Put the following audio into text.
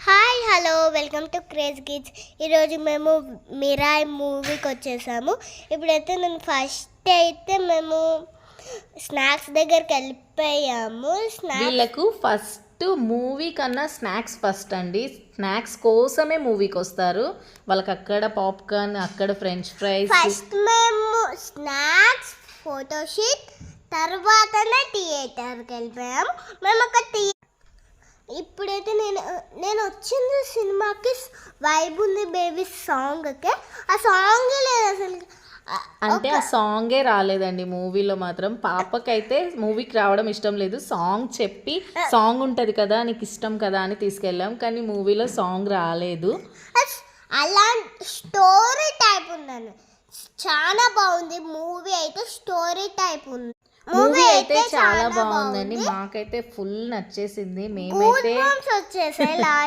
Hi hello welcome to craze kids. ఈరోజు మేము Mirai మూవీకి వచ్చేసాము. ఇప్పుడైతే ఫస్ట్ అయితే మేము స్నాక్స్ దగ్గరికి వెళ్ళిపోయాము. వీళ్ళకు ఫస్ట్ మూవీ కన్నా స్నాక్స్ ఫస్ట్ అండి. స్నాక్స్ కోసమే మూవీకి వస్తారు. వాళ్ళకి అక్కడ పాప్కార్న్, అక్కడ ఫ్రెంచ్ ఫ్రైస్. ఫస్ట్ మేము స్నాక్స్, ఫోటోషూట్, తర్వాతనే థియేటర్కి వెళ్ళిపోయాము. మేము ఒక ఇప్పుడైతే నేను వచ్చింది సినిమాకి వైబ్ ఉంది బేబీ సాంగ్కి. ఆ సాంగ్ లేదు అసలు. అంటే ఆ సాంగే రాలేదండి మూవీలో మాత్రం. పాపకైతే మూవీకి రావడం ఇష్టం లేదు. సాంగ్ చెప్పి సాంగ్ ఉంటుంది కదా, నీకు ఇష్టం కదా అని తీసుకెళ్ళాం. కానీ మూవీలో సాంగ్ రాలేదు. అలా స్టోరీ టైప్ ఉందండి, చాలా బాగుంది మూవీ. అయితే స్టోరీ టైప్ ఉంది. మూవీ అయితే చాలా బాగుందండి. మాకైతే ఫుల్ నచ్చేసింది. మేమైతే వచ్చేసాయి